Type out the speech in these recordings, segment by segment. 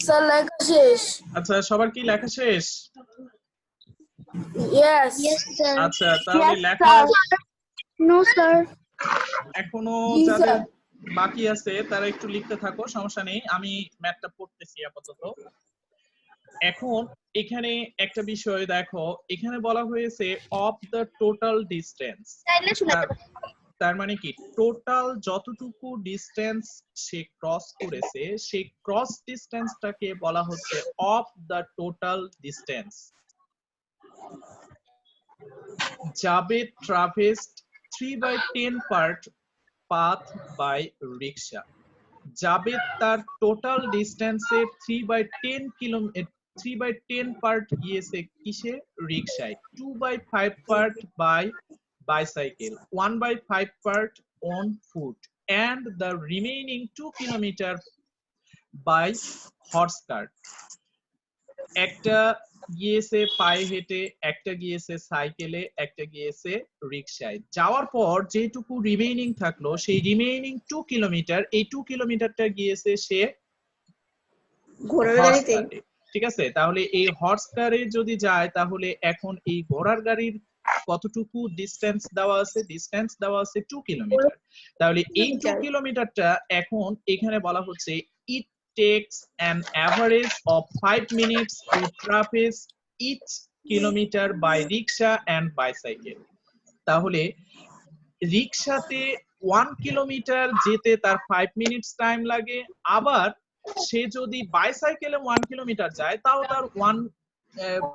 Sir লেখা শেষ। আচ্ছা, সবার কি লেখা শেষ? ইয়েস। Yes, sir. আচ্ছা, তাহলে Yes, লেখা sir. No, sir. এখনো জি যাদের স্যার। বাকি আছে তারা একটু লিখতে থাকো, সমস্যা নেই, আমি ম্যাথটা পড়তেছি আপাতত। এখন এখানে একটা বিষয় দেখো, এখানে বলা হয়েছে অফ দ্য টোটাল ডিস্টেন্স। তার মানে কি, টোটাল যতটুকু ডিস্টেন্স সে ক্রস করেছে সেই ক্রস ডিস্টেন্সটাকে বলা হচ্ছে of the total distance. Javed traversed 3/10 part path by rickshaw. Javed তার টোটাল ডিস্টেন্সের 3/10 পার্ট গিয়েছে কিসে? রিক্সায়। 2/5 part by bicycle, 1/5 part on foot, and the remaining 2 kilometer by horse cart. একটা গিয়েছে পায়ে হেঁটে, একটা গিয়েছে সাইকেলে, একটা গিয়েছে রিকশায়। যাওয়ার পর যেটুকু রিমেইনিং থাকলো সেই রিমেইনিং 2 কিলোমিটার, এই 2 কিলোমিটারটা গিয়েছে সে ঘোড়ার হর্স গাড়িতে। কারে। ঠিক আছে, তাহলে এই হর্স কারে যদি যায় তাহলে এখন এই ঘোড়ার গাড়ির কতটুকু ডিসটেন্স দেওয়া আছে? ডিসটেন্স দেওয়া আছে 2 কিলোমিটার। তাহলে এই 2 কিলোমিটারটা এখন এখানে বলা হচ্ছে it takes an average of 5 minutes to traverse each kilometre by rickshaw and bicycle. তাহলে রিকশাতে 1 কিলোমিটার যেতে তার 5 মিনিটস টাইম লাগে, আবার সে যদি বাইসাইকেলে 1 কিলোমিটার যায় তাও তার 1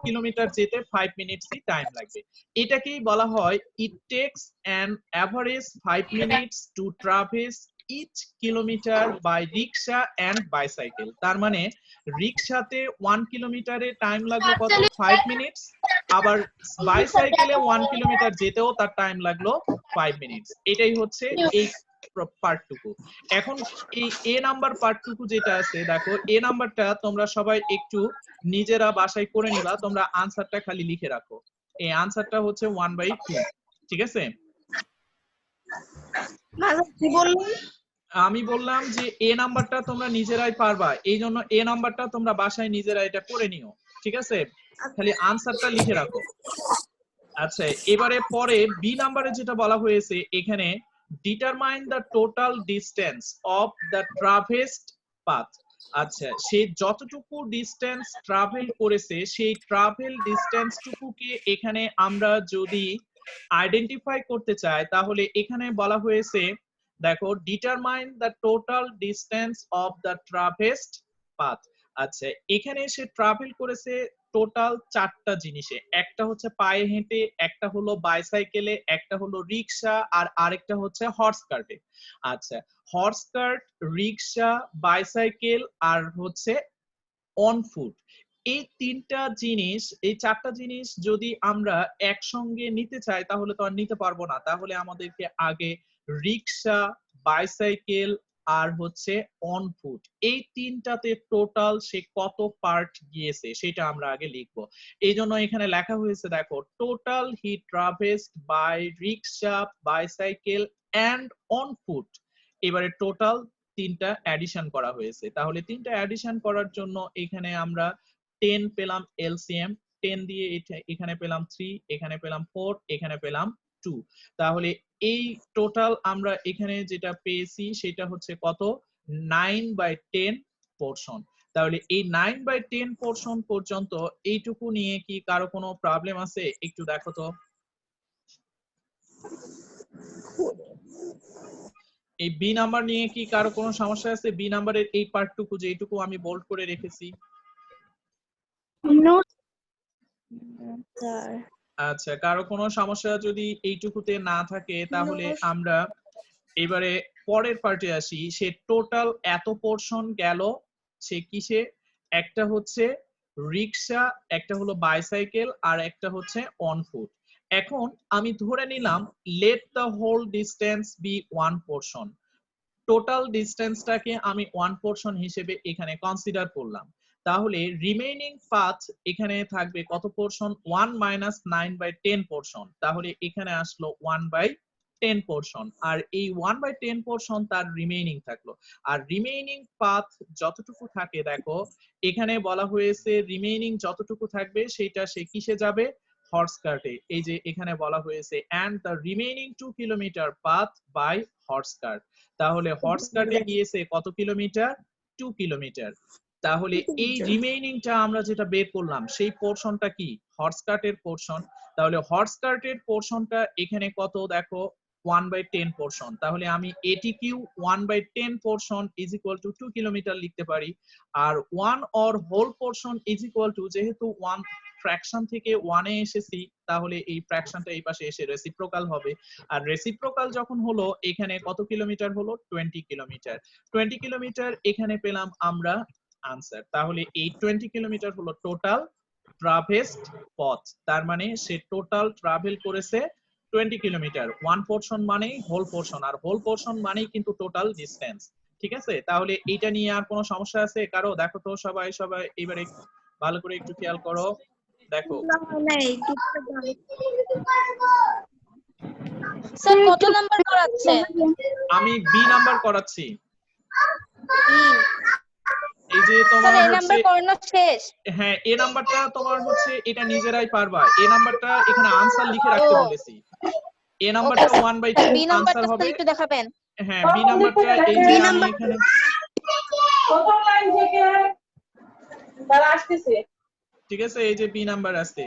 কিলোমিটার যেতে 5 মিনিটসই টাইম লাগবে। এটাকেই বলা হয় it takes an average 5 minutes to traverse each kilometre by rickshaw and bicycle. তার মানে রিকশাতে 1 কিলোমিটারে টাইম লাগলো কত? 5 মিনিটস, আবার বাইসাইকেলে 1 কিলোমিটার যেতেও তার টাইম লাগলো 5 মিনিটস। এটাই হচ্ছে এই পার্টটুকু। এখন এই এ নাম্বার পার্টটুকু যেটা আছে, দেখো এ নাম্বারটা তোমরা সবাই একটু নিজেরা বাসায় করে নিবা, তোমরা আনসারটা খালি লিখে রাখো। এই আনসারটা হচ্ছে 1/2। ঠিক আছে, আমি বললাম যে এ নাম্বারটা তোমরা নিজেরাই পারবা, এই জন্য এ নাম্বারটা তোমরা বাসায় নিজেরা এটা করে নিও। ঠিক আছে, খালি আনসারটা লিখে রাখো। আচ্ছা, এবারে পরে বি নাম্বারে যেটা বলা হয়েছে এখানে determine the total distance of the traversed path. আচ্ছা, সে যতটুকু ডিস্টেন্স ট্রাভেল করেছে সেই ট্রাভেল ডিস্টেন্স টুকুকে এখানে আমরা যদি আইডেন্টিফাই করতে চাই তাহলে এখানে বলা হয়েছে, দেখো determine the total distance of the traversed path. আচ্ছা, এখানে সে ট্রাভেল করেছে টোটাল 4টা জিনিসে, একটা হচ্ছে পায়ে হেঁটে, একটা হলো বাইসাইকেলে, একটা হলো রিকশা, আর আরেকটা হচ্ছে হর্স কার্টে। আচ্ছা, হর্স কার্ট, রিকশা, বাইসাইকেল আর হচ্ছে অন ফুট, এই 3টা জিনিস, এই 4টা জিনিস যদি আমরা একসঙ্গে নিতে চাই তাহলে তো আর নিতে পারবো না। তাহলে আমাদেরকে আগে রিকশা, বাইসাইকেল আর হচ্ছে অন ফুট, এই 3টাতে টোটাল সে কত পার্ট গিয়েছে সেটা আমরা আগে লিখবো। এই জন্য এখানে লেখা হয়েছে, দেখো total he traversed by rickshaw, bicycle and on foot. এবারে টোটাল 3টা অ্যাডিশন করা হয়েছে, তাহলে 3টা অ্যাডিশন করার জন্য এখানে আমরা 10 পেলাম এলসিএম, 10 দিয়ে এখানে পেলাম 3, এখানে পেলাম 4, এখানে পেলাম 2। তাহলে এই টোটাল আমরা এখানে যেটা পেয়েছি সেটা হচ্ছে কত? 9/10 পোরশন। তাহলে এই 9/10 পোরশন পর্যন্ত এইটুকু নিয়ে কি কারো কোনো প্রবলেম আছে? একটু দেখো তো। এই বি নাম্বার নিয়ে কি কারো কোনো সমস্যা আছে? বি নাম্বারের এই পার্টটুকু যেটুকু আমি বোল্ড করে রেখেছি। No, sir. আচ্ছা, কারো কোনো সমস্যা যদি এইটুকুতে না থাকে তাহলে আমরা এবারে পরের পার্টে আসি। সে টোটাল এত পোরশন গেল সে কিসে? একটা হচ্ছে রিকশা, একটা হলো বাইসাইকেল আর একটা হচ্ছে অন ফুট। এখন আমি ধরে নিলাম let the whole distance be 1 portion. Total ডিস্টেন্সটাকে আমি 1 পোরশন হিসেবে এখানে কনসিডার করলাম। তাহলে রিমেইনিং পাথ এখানে থাকবে কত পোরশন? 1 - 9/10 পোরশন। তাহলে এখানে আসলো 1/10। 10 পোর্শন, আর এই 1/10 পোর্শন তার রিমেইনিং থাকলো। আর রিমেইনিং পাথ যতটুকু থাকে, দেখো এখানে বলা হয়েছে রিমেইনিং যতটুকু থাকবে সেটা সে কিসে যাবে, হর্স কার্টে। এই যে এখানে বলা হয়েছে and the remaining 2 kilometre path by horse cart. তাহলে হর্স কার্টে গিয়েছে কত কিলোমিটার, 2 কিলোমিটার। তাহলে এই রিমেইনিংটা আমরা যেটা বের করলাম সেই পোরশনটা কি, হর্স কার্টের পোরশন। তাহলে হর্স কার্টের পোরশনটা এখানে কত, দেখো 1/10 পোরশন। তাহলে আমি ATQ 1/10 portion is equal to 2 kilometre লিখতে পারি। আর 1 or whole portion is equal to, যেহেতু 1 ফ্র্যাকশন থেকে 1 এ এসেছি, তাহলে এই ফ্র্যাকশনটা এই পাশে এসে রেসিপ্রোকাল হবে। আর রেসিপ্রোকাল যখন হলো, এখানে কত কিলোমিটার হলো, 20 কিলোমিটার। 20 কিলোমিটার এখানে পেলাম আমরা আনসার। তাহলে এই 20 কিলোমিটার হলো টোটাল ট্রাভেসড পথ। তার মানে সে টোটাল ট্রাভেল করেছে 20 কিলোমিটার। ওয়ান পোরশন মানেই হোল পোরশন, আর হোল পোরশন মানেই কিন্তু টোটাল ডিসটেন্স। ঠিক আছে, তাহলে এইটা নিয়ে আর কোনো সমস্যা আছে কারো? দেখো তো সবাই এবারে ভালো করে একটু খেয়াল করো। দেখো স্যার কত নাম্বার করাচ্ছেন? আমি বি নাম্বার করাচ্ছি। এই যে স্যার তোমার এই হচ্ছে, নাম্বার করানো শেষ? হ্যাঁ এ নাম্বারটা তোমার হচ্ছে এটা নিজেরাই পারবা। এ নাম্বারটা এখানে আনসার লিখে রাখতে বলেছি। এ নাম্বারটা 1/2 বি আনসার নাম্বারটা হবে। স্যার একটু দেখাবেন। হ্যাঁ বি নাম্বারটা এই যে আমি এখানে প্রথম লাইন থেকে তারা আসতেছে। ঠিক আছে, এই যে বি নাম্বার আসছে।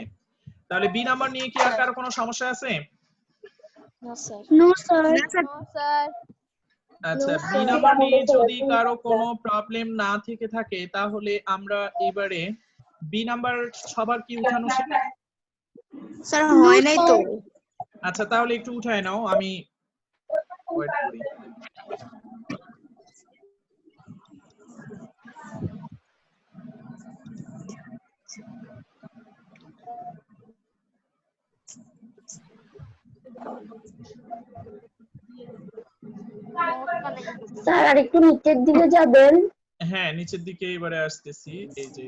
তাহলে বি নাম্বার নিয়ে কি আর কারো কোনো সমস্যা আছে? না স্যার। No sir. স্যার আচ্ছা, বি নাম্বার নিয়ে যদি কারো কোনো প্রবলেম না থেকে থাকে, তাহলে আমরা এবারে বি নাম্বার সবার কি উঠানো শেষ? স্যার হয় নাই তো। আচ্ছা তাহলে একটু উঠায় নাও, আমি ওয়েট করি। স্যার আর একটু নিচের দিকে যাবেন। হ্যাঁ নিচের দিকে এবারে আসতেছি। এই যে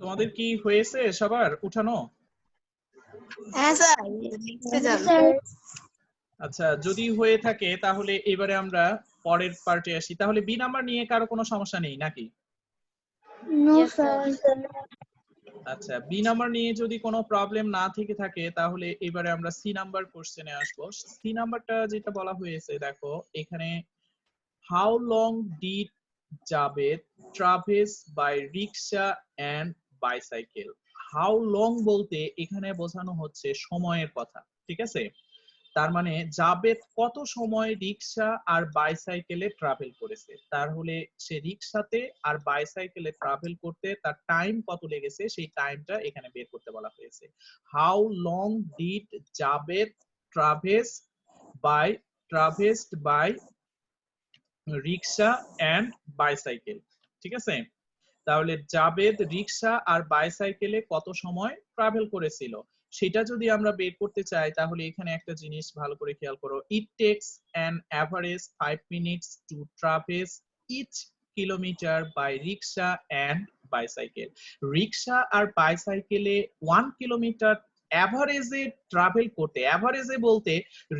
তোমাদের কি হয়েছে সবার উঠানো? হ্যাঁ স্যার লিখতে যান। আচ্ছা যদি হয়ে থাকে তাহলে এবারে আমরা পরের পার্টে আসি। তাহলে বি নাম্বার নিয়ে কারো কোনো সমস্যা নেই নাকি? No sir. আচ্ছা বি নাম্বার নিয়ে যদি কোনো প্রবলেম না থেকে থাকে, তাহলে এবারে আমরা সি নাম্বার কোশ্চেনে আসবো। সি নাম্বারটা যেটা বলা হয়েছে, দেখো এখানে how long did Javed traverse by rickshaw and bicycle. How long বলতে এখানে বোঝানো হচ্ছে সময়ের কথা। ঠিক আছে, তার মানে জাবেদ কত সময় রিক্সা আর বাইসাইকেলে ট্রাভেল করেছে, তাহলে সে রিক্সাতে আর বাইসাইকেলে ট্রাভেল করতে তার টাইম কত লেগেছে সেই টাইমটা এখানে বের করতে বলা হয়েছে। How long did Javed traversed by rickshaw and bicycle. ঠিক আছে, তাহলে জাবেদ রিক্সা আর বাইসাইকেলে কত সময় ট্রাভেল করেছিল সেটা যদি আমরা বের করতে চাই, তাহলে এখানে একটা জিনিস ভালো করে খেয়াল করো। It takes an average 5 minutes to traverse each kilometre by rickshaw and bicycle. Rickshaw আর বাইসাইকেলে 1 কিলোমিটার অ্যাভারেজে ট্রাভেল করতে, অ্যাভারেজে বলতে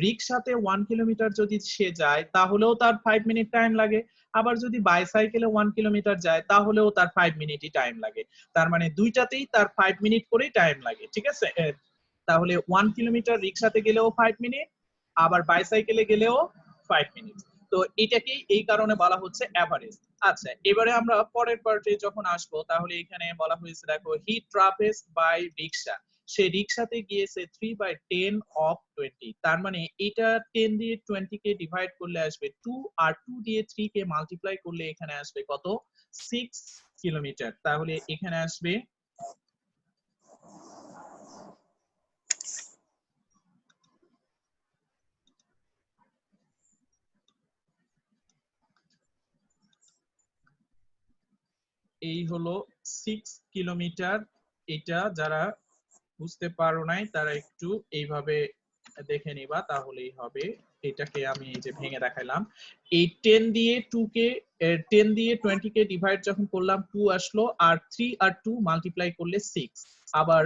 রিক্সাতে 1 কিলোমিটার যদি সে যায় তাহলেও তার 5 মিনিট টাইম লাগে, আবার যদি বাইসাইকেলে 1 কিলোমিটার যায় তাহলেও তার 5 মিনিটই টাইম লাগে। তার মানে দুইটাতেই তার 5 মিনিট করেই টাইম লাগে। ঠিক আছে, তাহলে 1 কিলোমিটার রিক্সাতে গেলেও 5 মিনিট, আবার বাইসাইকেলে গেলেও 5 মিনিট। তো এটাকেই এই কারণে বলা হচ্ছে অ্যাভারেজ। আচ্ছা, এবারে আমরা পরের পার্টে যখন আসবো তাহলে এখানে বলা হয়েছে দেখো হি ট্রাভেলড বাই রিক্সা, সে রিক্সাতে গিয়েছে 3/10 অফ 20। তার মানে এটা 10 দিয়ে 20 কে ডিভাইড করলে আসবে 2, আর 2 দিয়ে 3 কে মাল্টিপ্লাই করলে এখানে আসবে কত, 6 কিলোমিটার। তাহলে এখানে আসবে এই হলো 6 কিলোমিটার। এটা যারা বুঝতে পারো নাই তারা একটু এইভাবে দেখে নিবা তাহলেই হবে। এটাকে আমি এই যে ভেঙে দেখাইলাম, এই 10 দিয়ে 2 কে 10 দিয়ে 20 কে ডিভাইড যখন করলাম 2 আসলো, আর 3 আর 2 মাল্টিপ্লাই করলে 6। আবার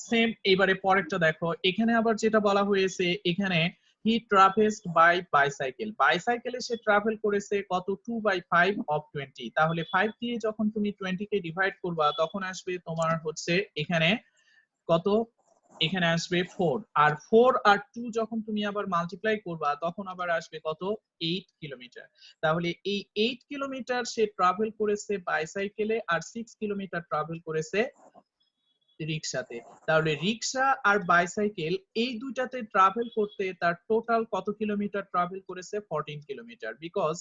সেম এবারে পরেরটা দেখো, এখানে আবার যেটা বলা হয়েছে এখানে হি ট্রাভেলড বাই বাইসাইকেল, বাইসাইকেলে সে ট্রাভেল করেছে কত, 2/5 অফ 20। তাহলে 5 দিয়ে যখন তুমি 20 কে ডিভাইড করবা তখন আসবে তোমার হচ্ছে এখানে কত, এখানে আসবে 4, আর 4 আর 2 যখন তুমি আবার মাল্টিপ্লাই করবা তখন আবার আসবে কত, 8 কিলোমিটার। তাহলে এই 8 কিলোমিটার সে ট্রাভেল করেছে বাইসাইকেলে, আর 6 কিলোমিটার ট্রাভেল করেছে রিক্সাতে। তাহলে রিক্সা আর বাইসাইকেল এই দুইটাতে ট্রাভেল করতে তার টোটাল কত কিলোমিটার ট্রাভেল করেছে, 14 কিলোমিটার। বিকজ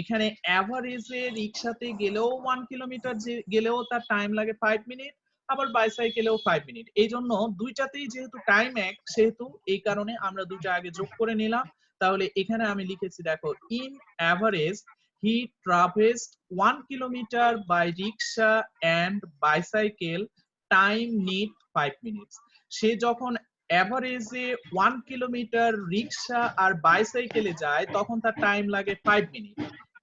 এখানে অ্যাভারেজে রিক্সাতে গেলেও 1 কিলোমিটার গেলেও তার টাইম লাগে 5 মিনিট, আবার বাইসাইকেলেও 5 মিনিট। এই জন্য দুইটাতেই যেহেতু টাইম এক, সেহেতু এই কারণে আমরা দুইটা আগে যোগ করে নিলাম। তাহলে এখানে আমি লিখেছি দেখো, in average he travelled 1 kilometre by rickshaw and bicycle, time need 5 minutes. সে যখন অ্যাভারেজে 1 কিলোমিটার রিক্সা আর বাইসাইকেলে যায় তখন তার টাইম লাগে 5 মিনিট।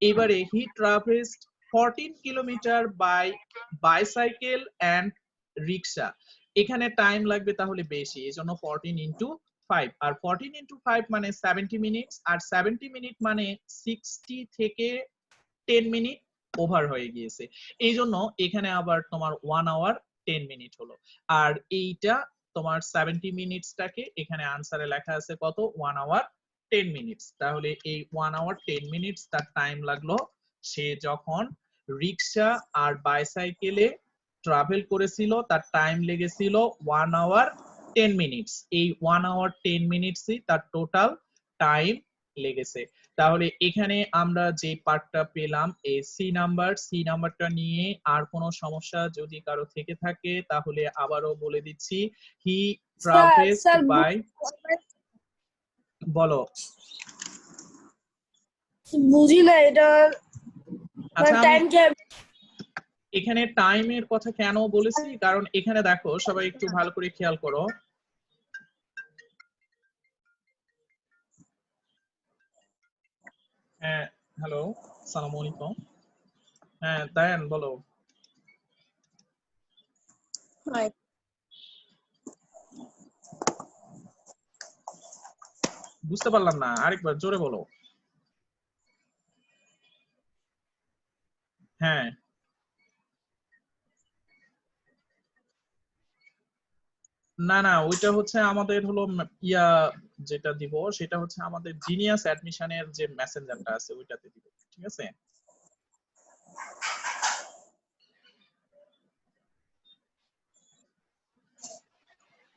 এবারে he travelled 14 kilometre by bicycle and rickshaw, এখানে টাইম লাগবে তাহলে বেশি, এজন্য 14 ইনটু 5, আর 14 ইনটু 5 মানে 70 মিনিটস, আর 70 মিনিট মানে 60 থেকে 10 মিনিট ওভার হয়ে গিয়েছে। এই জন্য এখানে আবার তোমার 1 আওয়ার 10 মিনিট হলো। আর এইটা তোমার 70 মিনিটসটাকে এখানে আনসারে লেখা আছে কত, 1 আওয়ার 10 মিনিটস। তাহলে এই 1 আওয়ার 10 মিনিটস তার টাইম লাগলো সে যখন রিক্সা আর বাইসাইকেলে ট্রাভেল করেছিল, তার টাইম লেগেছিল 1 আওয়ার 10 মিনিটস। এই 1 আওয়ার 10 মিনিটসই তার টোটাল টাইম লেগেছে। তাহলে এখানে আমরা যে পার্টটা পেলাম এই সি নাম্বারটা নিয়ে আর কোনো সমস্যা যদি কারো থেকে থাকে তাহলে আবারও বলে দিচ্ছি, হি ট্রাভেলড বাই, বলো। বুঝি না এটা আচ্ছা, টাইম কি এখানে টাইমের কথা কেন বলেছি, কারণ এখানে দেখো সবাই একটু ভালো করে খেয়াল করো, হ্যাঁ হ্যালো আসসালামু আলাইকুম, হ্যাঁ দায়ান বলো। বুঝতে পারলাম না, আরেকবার জোরে বলো। হ্যাঁ না না, ওইটা হচ্ছে আমাদের হলো ইয়া, যেটা দিব সেটা হচ্ছে আমাদের জিনিয়াস অ্যাডমিশনের যে মেসেঞ্জারটা আছে ওইটাতে দিব, ঠিক আছে?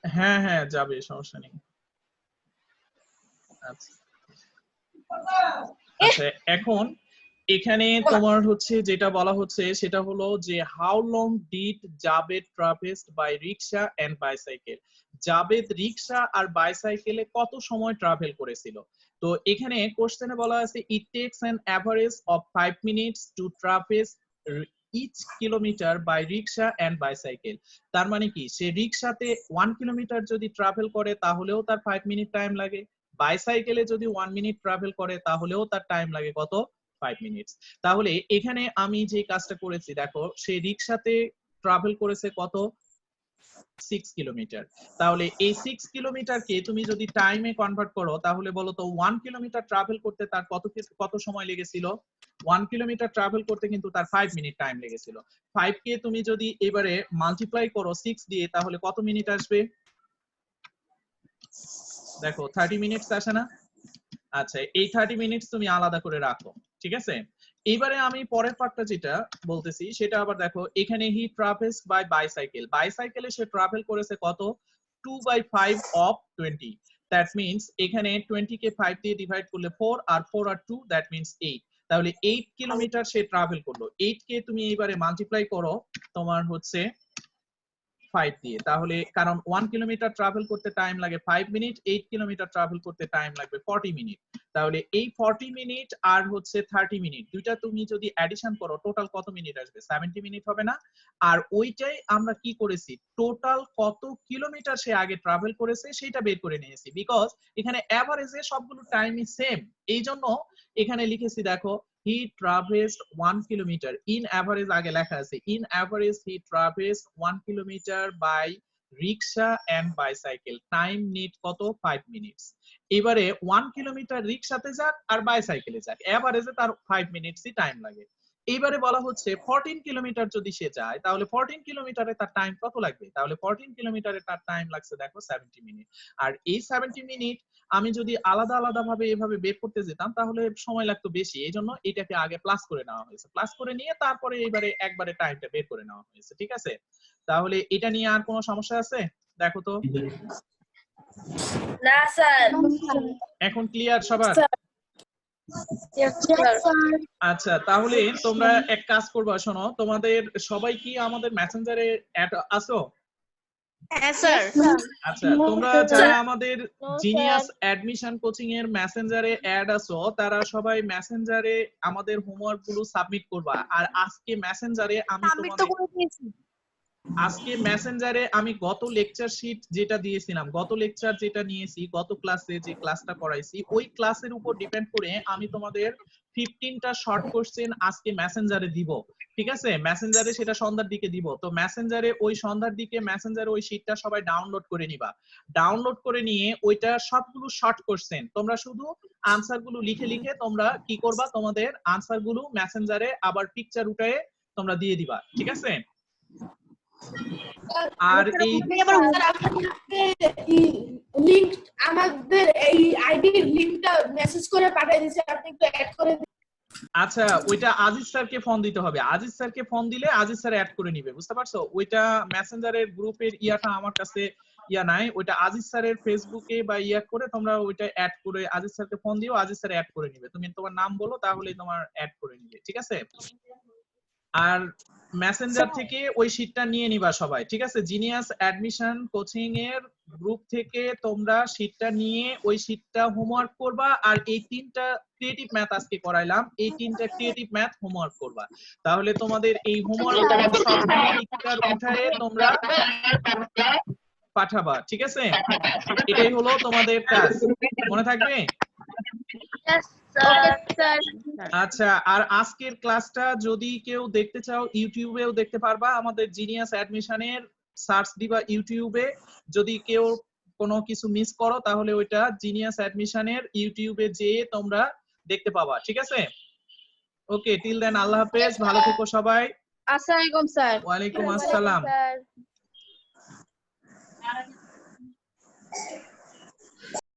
হ্যাঁ হ্যাঁ যাবে, সমস্যা নেই। আচ্ছা আচ্ছা, এখন এখানে তোমার হচ্ছে যেটা বলা হচ্ছে সেটা হলো যে how long did Javed travelled by rickshaw and bicycle, Javed rickshaw আর বাইসাইকেলে কত সময় ট্রাভেল করেছিল। তো এখানে কোশ্চেনে বলা আছে it takes an average of 5 minutes to travel each kilometre by rickshaw and bicycle. তার মানে কি, সে রিক্সাতে 1 কিলোমিটার যদি ট্রাভেল করে তাহলেও তার 5 মিনিট টাইম লাগে, বাইসাইকেলে যদি 1 মিনিট ট্রাভেল করে তাহলেও তার টাইম লাগে কত, 5 মিনিটস। তাহলে এখানে আমি যে কাজটা করেছি দেখো, সে রিক্সাতে ট্রাভেল করেছে কত, 6 কিলোমিটার। তাহলে এই 6 কিলোমিটারকে তুমি যদি টাইমে কনভার্ট করো তাহলে বলো তো 1 কিলোমিটার ট্রাভেল করতে তার কত সময় লেগেছিল। 1 কিলোমিটার ট্রাভেল করতে কিন্তু তার 5 মিনিট টাইম লেগেছিল। 5 কে তুমি যদি এবারে মাল্টিপ্লাই করো 6 দিয়ে তাহলে কত মিনিট আসবে, দেখো 30 মিনিটস আসে না। আচ্ছা, এই 30 মিনিটস তুমি আলাদা করে রাখো, ঠিক আছে? এবারে আমি পরের পার্টটা যেটা বলতেছি সেটা আবার দেখো, এখানে হি ট্রাভেলস বাই বাইসাইকেল। বাইসাইকেলে সে ট্রাভেল করেছে কত? 2/5 অফ 20। দ্যাট মিন্স এখানে 20 কে 5 দিয়ে ডিভাইড করলে 4, আর 4 আর 2 দ্যাট মিন্স 8। তাহলে 8 কিলোমিটার সে ট্রাভেল করলো। 8 কে তুমি এবারে মাল্টিপ্লাই করো তোমার হচ্ছে 5 দিয়ে। তাহলে কারণ 1 কিলোমিটার ট্রাভেল করতে টাইম লাগে 5 মিনিট, 8 কিলোমিটার ট্রাভেল করতে টাইম লাগবে 40 মিনিট। তাহলে এই 40 মিনিট আর হচ্ছে 30 মিনিট দুইটা তুমি যদি অ্যাডিশন করো টোটাল কত মিনিট আসবে? 70 মিনিট হবে না? আর ওইটাই আমরা কি করেছি, টোটাল কত কিলোমিটার সে আগে ট্রাভেল করেছে সেটা বের করে নিয়েছি, বিকজ এখানে এভারেজে সবগুলো টাইমই সেম। এই জন্য এখানে লিখেছি দেখো, he traversed 1 kilometer in average, আগে লেখা আছে in average he traversed 1 kilometer by rickshaw and bicycle, time need কত? 5 মিনিটস। এবারে 1 কিলোমিটার রিকশাতে যাক আর বাইসাইকেলে যাক, এভারেজে তার 5 মিনিটসই টাইম লাগে। এইবারে বলা হচ্ছে 14 কিলোমিটার যদি সে যায় তাহলে 14 কিলোমিটারে তার টাইম কত লাগবে? তাহলে 14 কিলোমিটারে তার টাইম লাগছে দেখো 70 মিনিট। আর এই 70 মিনিট আমি যদি আলাদা আলাদা ভাবে এভাবে বের করতে যেতাম তাহলে সময় লাগতো বেশি। এই জন্য এটাকে আগে প্লাস করে নেওয়া হয়েছে, প্লাস করে নিয়ে তারপরে এইবারে একবারে টাইমটা বের করে নেওয়া হয়েছে, ঠিক আছে? তাহলে এটা নিয়ে আর কোনো সমস্যা আছে? দেখো তো। না স্যার। এখন ক্লিয়ার সবার? আচ্ছা, তাহলে তোমরা এক কাজ করবা, শোনো, তোমাদের সবাই কি আমাদের মেসেঞ্জারে অ্যাড আছো? হ্যাঁ স্যার। আচ্ছা, তোমরা যারা আমাদের জিনিয়াস অ্যাডমিশন কোচিং এর মেসেঞ্জারে অ্যাড আছো তারা সবাই মেসেঞ্জারে আমাদের হোমওয়ার্ক গুলো সাবমিট করবা। আর আজকে মেসেঞ্জারে আমি গত লেকচার শিট যেটা দিয়েছিলাম, গত লেকচার যেটা নিয়েছি, গত ক্লাসে যে ক্লাসটা করাইছি ওই ক্লাসের উপর ডিপেন্ড করে আমি তোমাদের 15টা শর্ট কোশ্চেন আজকে মেসেঞ্জারে দিব, ঠিক আছে? মেসেঞ্জারে সেটা সন্ধ্যার দিকে দিব। তো মেসেঞ্জারে ওই সন্ধ্যার দিকে মেসেঞ্জারে ওই শিটটা সবাই ডাউনলোড করে নিবা। ডাউনলোড করে নিয়ে ওইটা সবগুলো শর্ট কোশ্চেন তোমরা শুধু আনসার গুলো লিখে লিখে তোমরা কি করবা, তোমাদের আনসার গুলো মেসেঞ্জারে আবার পিকচার উঠায়ে তোমরা দিয়ে দিবা, ঠিক আছে? আর এই লিংক আমাদের এই আইডির লিংকটা মেসেজ করে পাঠিয়ে দিয়েছে, আপনি একটু অ্যাড করে দিন। আচ্ছা, ওইটা আজিজ স্যারকে ফোন দিতে হবে। আজিজ স্যারকে ফোন দিলে আজিজ স্যার অ্যাড করে নিবে, বুঝতে পারছো? ওইটা মেসেঞ্জারের গ্রুপের ইয়াটা আমার কাছে ইয়া নাই, ওইটা আজিজ স্যারের ফেসবুকে বা ইয়া করে তোমরা ওইটা অ্যাড করে আজিজ স্যারকে ফোন দিও, আজিজ স্যার অ্যাড করে নিবে। তুমি তোমার নাম বলো তাহলেই তোমার অ্যাড করে নিবে, ঠিক আছে? আর মেসেঞ্জার থেকে ওই শীটটা নিয়ে নিবা সবাই, ঠিক আছে? জিনিয়াস অ্যাডমিশন কোচিং এর গ্রুপ থেকে তোমরা শীটটা নিয়ে ওই শীটটা হোমওয়ার্ক করবা। আর এই 3টা ক্রিয়েটিভ ম্যাথ আজকে করাইলাম, এই 3টা ক্রিয়েটিভ ম্যাথ হোমওয়ার্ক করবা। তাহলে তোমাদের এই হোমওয়ার্ক সবগুলো পিকচার উঠায়ে তোমরা পাঠাবা, ঠিক আছে? এটাই হলো তোমাদের কাজ, মনে থাকবে? আচ্ছা, আর আজকের ক্লাসটা যদি কেউ দেখতে চাও ইউটিউবেও দেখতে পারবা, আমাদের জিনিয়াস অ্যাডমিশনের সার্চ দিবা ইউটিউবে। যদি কেউ কোনো কিছু মিস করো তাহলে ওইটা জিনিয়াস অ্যাডমিশনের ইউটিউবে যেয়ে তোমরা দেখতে পাবা, ঠিক আছে? ওকে, টিল দেন আল্লাহ হাফেজ, ভালো থেকো সবাই। আসসালামু আলাইকুম স্যার। ওয়ালাইকুম আসসালাম। স্যার।